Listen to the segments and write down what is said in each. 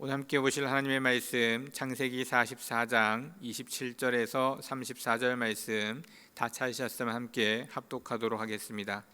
오늘 함께 보실 하나님의 말씀 창세기 44장 27절에서 34절 말씀 다 찾으셨으면 함께 합독하도록 하겠습니다.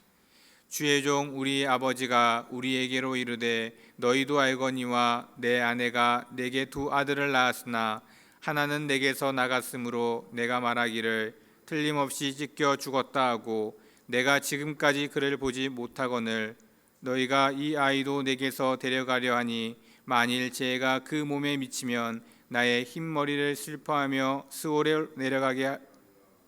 주의 종 우리 아버지가 우리에게로 이르되 너희도 알거니와 내 아내가 내게 두 아들을 낳았으나 하나는 내게서 나갔으므로 내가 말하기를 틀림없이 찢겨 죽었다 하고 내가 지금까지 그를 보지 못하거늘 너희가 이 아이도 내게서 데려가려 하니 만일 죄가 그 몸에 미치면 나의 흰머리를 슬퍼하며 스올에 내려가게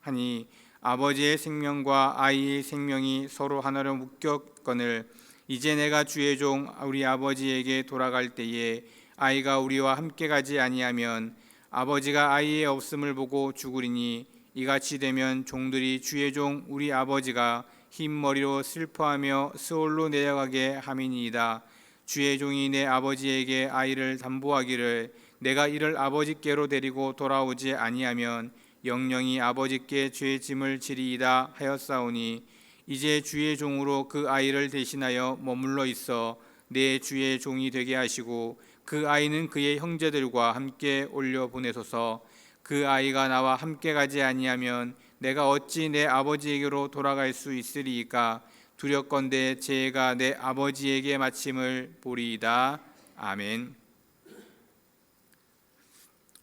하니 아버지의 생명과 아이의 생명이 서로 하나로 묶였거늘 이제 내가 주의 종 우리 아버지에게 돌아갈 때에 아이가 우리와 함께 가지 아니하면 아버지가 아이의 없음을 보고 죽으리니 이같이 되면 종들이 주의 종 우리 아버지가 흰머리로 슬퍼하며 스올로 내려가게 함이니이다. 주의 종이 내 아버지에게 아이를 담보하기를 내가 이를 아버지께로 데리고 돌아오지 아니하면 영영이 아버지께 죄의 짐을 지리이다 하였사오니 이제 주의 종으로 그 아이를 대신하여 머물러 있어 내 주의 종이 되게 하시고 그 아이는 그의 형제들과 함께 올려 보내소서. 그 아이가 나와 함께 가지 아니하면 내가 어찌 내 아버지에게로 돌아갈 수 있으리이까. 두렵건대 죄가 내 아버지에게 마침을 보리이다. 아멘.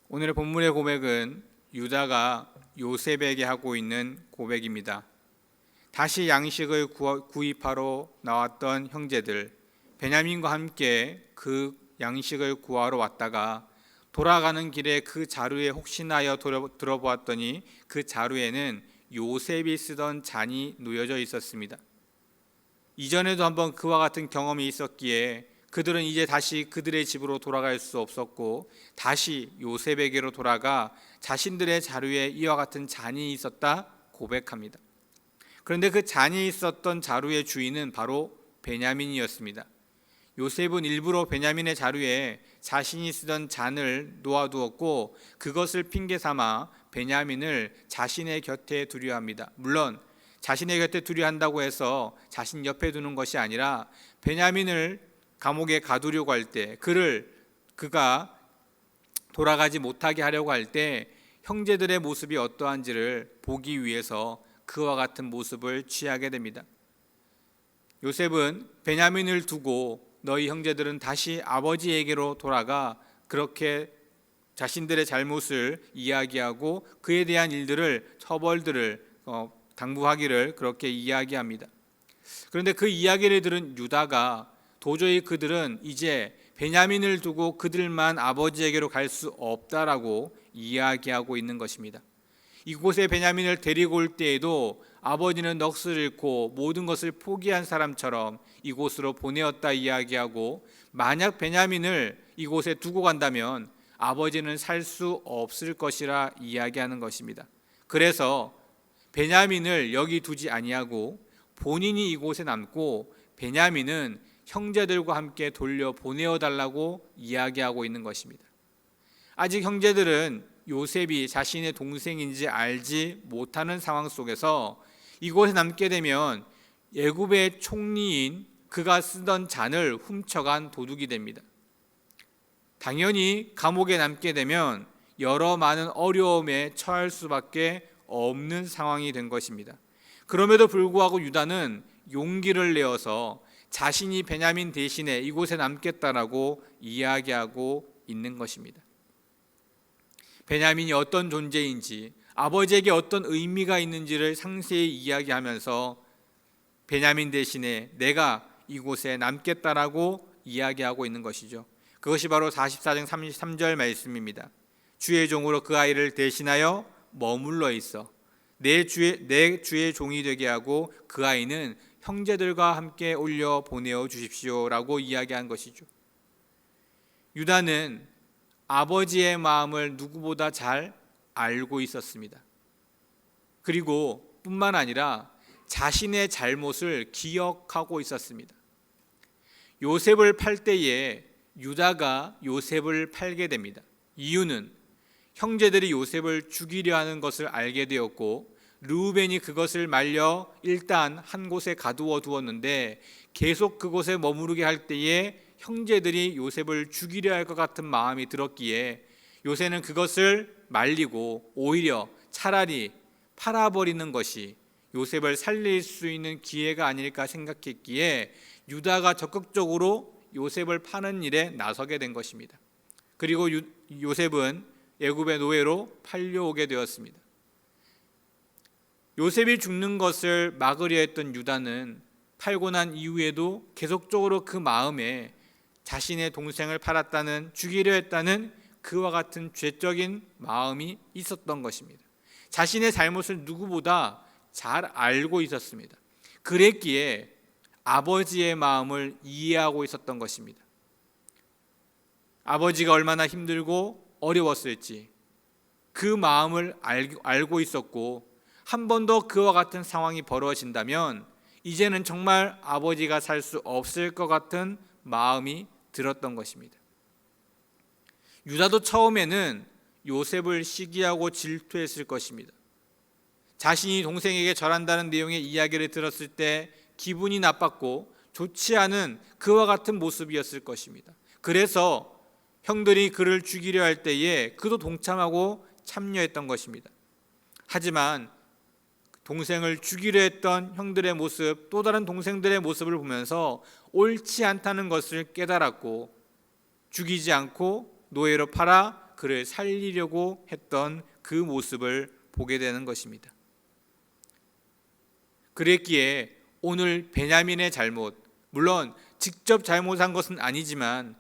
오늘의 본문의 고백은 유다가 요셉에게 하고 있는 고백입니다. 다시 양식을 구입하러 나왔던 형제들 베냐민과 함께 그 양식을 구하러 왔다가 돌아가는 길에 그 자루에 혹시나 하여 들어보았더니 그 자루에는 요셉이 쓰던 잔이 놓여져 있었습니다. 이전에도 한번 그와 같은 경험이 있었기에 그들은 이제 다시 그들의 집으로 돌아갈 수 없었고 다시 요셉에게로 돌아가 자신들의 자루에 이와 같은 잔이 있었다 고백합니다. 그런데 그 잔이 있었던 자루의 주인은 바로 베냐민이었습니다. 요셉은 일부러 베냐민의 자루에 자신이 쓰던 잔을 놓아두었고 그것을 핑계 삼아 베냐민을 자신의 곁에 두려 합니다. 물론 자신의 곁에 두려 한다고 해서 자신 옆에 두는 것이 아니라 베냐민을 감옥에 가두려고 할 때 그가 돌아가지 못하게 하려고 할 때 형제들의 모습이 어떠한지를 보기 위해서 그와 같은 모습을 취하게 됩니다. 요셉은 베냐민을 두고 너희 형제들은 다시 아버지에게로 돌아가 그렇게 자신들의 잘못을 이야기하고 그에 대한 처벌들을 당부하기를 그렇게 이야기합니다. 그런데 그 이야기를 들은 유다가 도저히 그들은 이제 베냐민을 두고 그들만 아버지에게로 갈 수 없다라고 이야기하고 있는 것입니다. 이곳에 베냐민을 데리고 올 때에도 아버지는 넋을 잃고 모든 것을 포기한 사람처럼 이곳으로 보내었다 이야기하고 만약 베냐민을 이곳에 두고 간다면 아버지는 살 수 없을 것이라 이야기하는 것입니다. 그래서 베냐민을 여기 두지 아니하고 본인이 이곳에 남고 베냐민은 형제들과 함께 돌려 보내어 달라고 이야기하고 있는 것입니다. 아직 형제들은 요셉이 자신의 동생인지 알지 못하는 상황 속에서 이곳에 남게 되면 애굽의 총리인 그가 쓰던 잔을 훔쳐간 도둑이 됩니다. 당연히 감옥에 남게 되면 여러 많은 어려움에 처할 수밖에 없는 상황이 된 것입니다. 그럼에도 불구하고 유다는 용기를 내어서 자신이 베냐민 대신에 이곳에 남겠다라고 이야기하고 있는 것입니다. 베냐민이 어떤 존재인지 아버지에게 어떤 의미가 있는지를 상세히 이야기하면서 베냐민 대신에 내가 이곳에 남겠다라고 이야기하고 있는 것이죠. 그것이 바로 44장 33절 말씀입니다. 주의 종으로 그 아이를 대신하여 머물러 있어 내 주의 종이 되게 하고 그 아이는 형제들과 함께 올려 보내어 주십시오라고 이야기한 것이죠. 유다는 아버지의 마음을 누구보다 잘 알고 있었습니다. 그리고 뿐만 아니라 자신의 잘못을 기억하고 있었습니다. 요셉을 팔 때에 유다가 요셉을 팔게 됩니다. 이유는 형제들이 요셉을 죽이려 하는 것을 알게 되었고 르우벤이 그것을 말려 일단 한 곳에 가두어 두었는데 계속 그곳에 머무르게 할 때에 형제들이 요셉을 죽이려 할 것 같은 마음이 들었기에 요셉은 그것을 말리고 오히려 차라리 팔아버리는 것이 요셉을 살릴 수 있는 기회가 아닐까 생각했기에 유다가 적극적으로 요셉을 파는 일에 나서게 된 것입니다. 그리고 요셉은 애굽의 노예로 팔려오게 되었습니다. 요셉이 죽는 것을 막으려 했던 유다는 팔고 난 이후에도 계속적으로 그 마음에 자신의 동생을 팔았다는, 죽이려 했다는 그와 같은 죄적인 마음이 있었던 것입니다. 자신의 잘못을 누구보다 잘 알고 있었습니다. 그랬기에 아버지의 마음을 이해하고 있었던 것입니다. 아버지가 얼마나 힘들고 어려웠을지 그 마음을 알고 있었고, 한 번 더 그와 같은 상황이 벌어진다면 이제는 정말 아버지가 살 수 없을 것 같은 마음이 들었던 것입니다. 유다도 처음에는 요셉을 시기하고 질투했을 것입니다. 자신이 동생에게 절한다는 내용의 이야기를 들었을 때 기분이 나빴고 좋지 않은 그와 같은 모습이었을 것입니다. 그래서 형들이 그를 죽이려 할 때에 그도 동참하고 참여했던 것입니다. 하지만 동생을 죽이려 했던 형들의 모습, 또 다른 동생들의 모습을 보면서 옳지 않다는 것을 깨달았고, 죽이지 않고 노예로 팔아 그를 살리려고 했던 그 모습을 보게 되는 것입니다. 그랬기에 오늘 베냐민의 잘못, 물론 직접 잘못한 것은 아니지만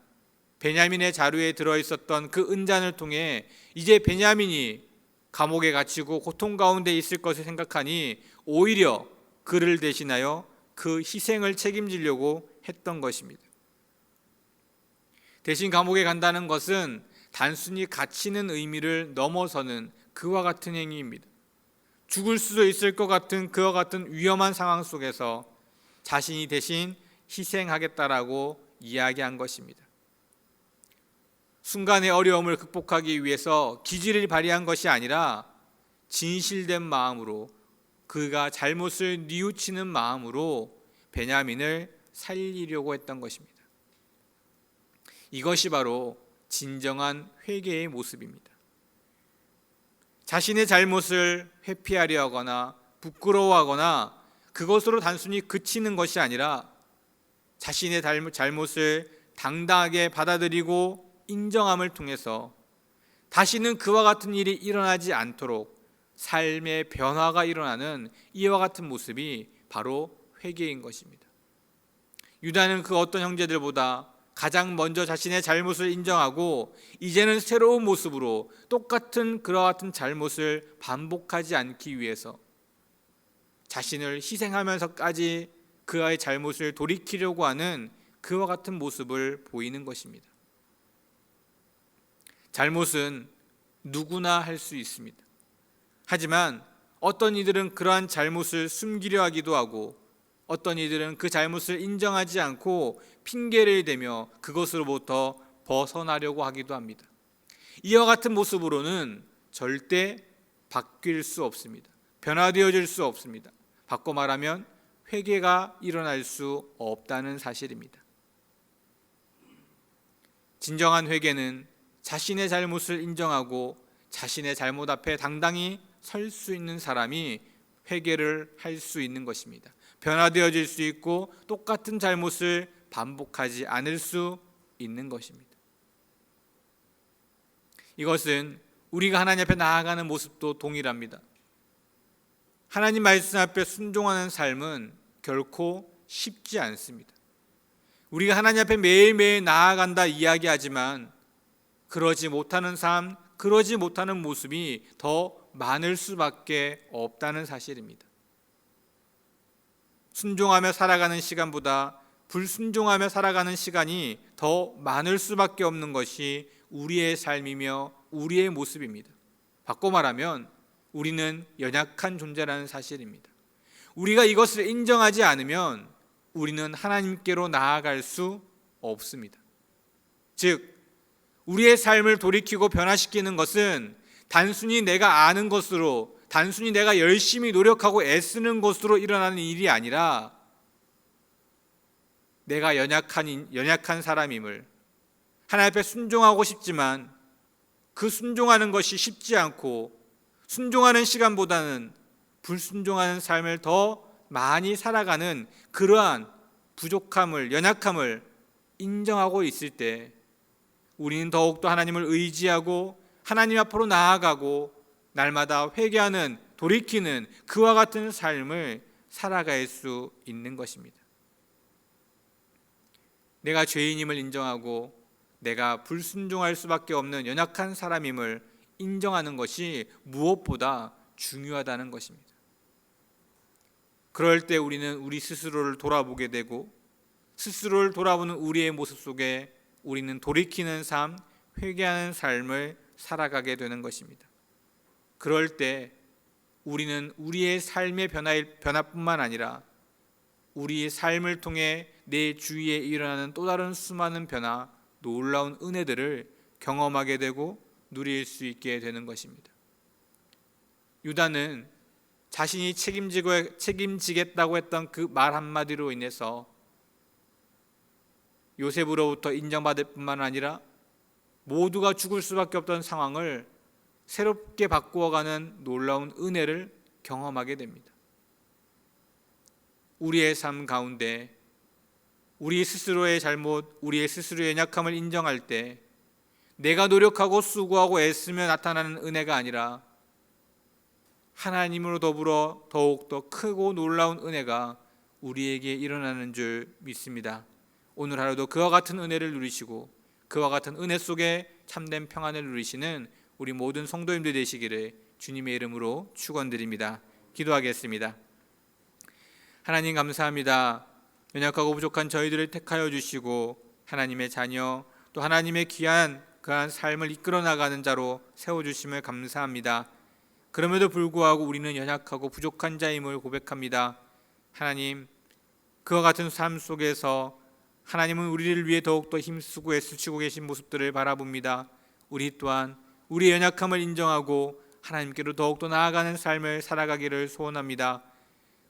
베냐민의 자루에 들어있었던 그 은잔을 통해 이제 베냐민이 감옥에 갇히고 고통 가운데 있을 것을 생각하니 오히려 그를 대신하여 그 희생을 책임지려고 했던 것입니다. 대신 감옥에 간다는 것은 단순히 갇히는 의미를 넘어서는 그와 같은 행위입니다. 죽을 수도 있을 것 같은 그와 같은 위험한 상황 속에서 자신이 대신 희생하겠다라고 이야기한 것입니다. 순간의 어려움을 극복하기 위해서 기지를 발휘한 것이 아니라 진실된 마음으로, 그가 잘못을 뉘우치는 마음으로 베냐민을 살리려고 했던 것입니다. 이것이 바로 진정한 회개의 모습입니다. 자신의 잘못을 회피하려 하거나 부끄러워하거나 그것으로 단순히 그치는 것이 아니라 자신의 잘못을 당당하게 받아들이고 인정함을 통해서 다시는 그와 같은 일이 일어나지 않도록 삶의 변화가 일어나는 이와 같은 모습이 바로 회개인 것입니다. 유다는 그 어떤 형제들보다 가장 먼저 자신의 잘못을 인정하고 이제는 새로운 모습으로 똑같은 그와 같은 잘못을 반복하지 않기 위해서 자신을 희생하면서까지 그의 잘못을 돌이키려고 하는 그와 같은 모습을 보이는 것입니다. 잘못은 누구나 할 수 있습니다. 하지만 어떤 이들은 그러한 잘못을 숨기려 하기도 하고, 어떤 이들은 그 잘못을 인정하지 않고 핑계를 대며 그것으로부터 벗어나려고 하기도 합니다. 이와 같은 모습으로는 절대 바뀔 수 없습니다. 변화되어질 수 없습니다. 바꿔 말하면 회개가 일어날 수 없다는 사실입니다. 진정한 회개는 자신의 잘못을 인정하고 자신의 잘못 앞에 당당히 설 수 있는 사람이 회개를 할 수 있는 것입니다. 변화되어질 수 있고 똑같은 잘못을 반복하지 않을 수 있는 것입니다. 이것은 우리가 하나님 앞에 나아가는 모습도 동일합니다. 하나님 말씀 앞에 순종하는 삶은 결코 쉽지 않습니다. 우리가 하나님 앞에 매일매일 나아간다 이야기하지만 그러지 못하는 삶, 그러지 못하는 모습이 더 많을 수밖에 없다는 사실입니다. 순종하며 살아가는 시간보다 불순종하며 살아가는 시간이 더 많을 수밖에 없는 것이 우리의 삶이며 우리의 모습입니다. 바꿔 말하면 우리는 연약한 존재라는 사실입니다. 우리가 이것을 인정하지 않으면 우리는 하나님께로 나아갈 수 없습니다. 즉, 우리의 삶을 돌이키고 변화시키는 것은 단순히 내가 아는 것으로, 단순히 내가 열심히 노력하고 애쓰는 것으로 일어나는 일이 아니라 내가 연약한 사람임을, 하나님 앞에 순종하고 싶지만 그 순종하는 것이 쉽지 않고 순종하는 시간보다는 불순종하는 삶을 더 많이 살아가는 그러한 부족함을, 연약함을 인정하고 있을 때 우리는 더욱더 하나님을 의지하고 하나님 앞으로 나아가고 날마다 회개하는, 돌이키는 그와 같은 삶을 살아갈 수 있는 것입니다. 내가 죄인임을 인정하고 내가 불순종할 수밖에 없는 연약한 사람임을 인정하는 것이 무엇보다 중요하다는 것입니다. 그럴 때 우리는 우리 스스로를 돌아보게 되고 스스로를 돌아보는 우리의 모습 속에 우리는 돌이키는 삶, 회개하는 삶을 살아가게 되는 것입니다. 그럴 때 우리는 우리의 삶의 변화뿐만 아니라 우리의 삶을 통해 내 주위에 일어나는 또 다른 수많은 변화, 놀라운 은혜들을 경험하게 되고 누릴 수 있게 되는 것입니다. 유다는 자신이 책임지겠다고 했던 그 말 한마디로 인해서 요셉으로부터 인정받을 뿐만 아니라 모두가 죽을 수밖에 없던 상황을 새롭게 바꾸어가는 놀라운 은혜를 경험하게 됩니다. 우리의 삶 가운데 우리 스스로의 잘못, 우리의 스스로의 연약함을 인정할 때 내가 노력하고 수고하고 애쓰며 나타나는 은혜가 아니라 하나님으로 더불어 더욱더 크고 놀라운 은혜가 우리에게 일어나는 줄 믿습니다. 오늘 하루도 그와 같은 은혜를 누리시고 그와 같은 은혜 속에 참된 평안을 누리시는 우리 모든 성도님들 되시기를 주님의 이름으로 축원드립니다. 기도하겠습니다. 하나님 감사합니다. 연약하고 부족한 저희들을 택하여 주시고 하나님의 자녀, 또 하나님의 귀한 그한 삶을 이끌어 나가는 자로 세워주심을 감사합니다. 그럼에도 불구하고 우리는 연약하고 부족한 자임을 고백합니다. 하나님, 그와 같은 삶 속에서 하나님은 우리를 위해 더욱더 힘쓰고 애쓰시고 계신 모습들을 바라봅니다. 우리 또한 우리의 연약함을 인정하고 하나님께로 더욱더 나아가는 삶을 살아가기를 소원합니다.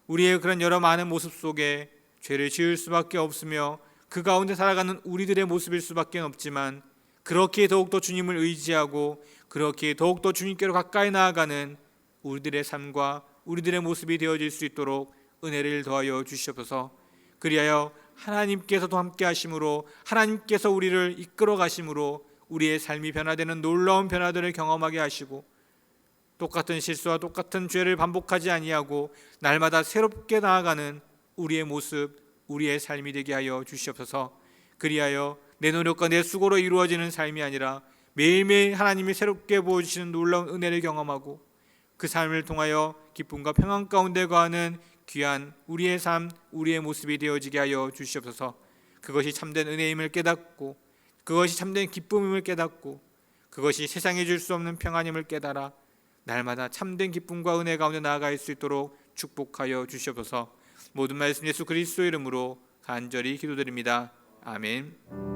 우리의 그런 여러 많은 모습 속에 죄를 지을 수밖에 없으며 그 가운데 살아가는 우리들의 모습일 수밖에 없지만 그렇게 더욱더 주님을 의지하고 그렇게 더욱더 주님께로 가까이 나아가는 우리들의 삶과 우리들의 모습이 되어질 수 있도록 은혜를 더하여 주시옵소서. 그리하여 하나님께서도 함께 하심으로 하나님께서 우리를 이끌어 가심으로 우리의 삶이 변화되는 놀라운 변화들을 경험하게 하시고 똑같은 실수와 똑같은 죄를 반복하지 아니하고 날마다 새롭게 나아가는 우리의 모습, 우리의 삶이 되게 하여 주시옵소서. 그리하여 내 노력과 내 수고로 이루어지는 삶이 아니라 매일매일 하나님이 새롭게 보여주시는 놀라운 은혜를 경험하고 그 삶을 통하여 기쁨과 평안 가운데 거하는 귀한 우리의 삶, 우리의 모습이 되어지게 하여 주시옵소서. 그것이 참된 은혜임을 깨닫고 그것이 참된 기쁨임을 깨닫고 그것이 세상에 줄 수 없는 평안임을 깨달아 날마다 참된 기쁨과 은혜 가운데 나아갈 수 있도록 축복하여 주시옵소서. 모든 말씀 예수 그리스도의 이름으로 간절히 기도드립니다. 아멘.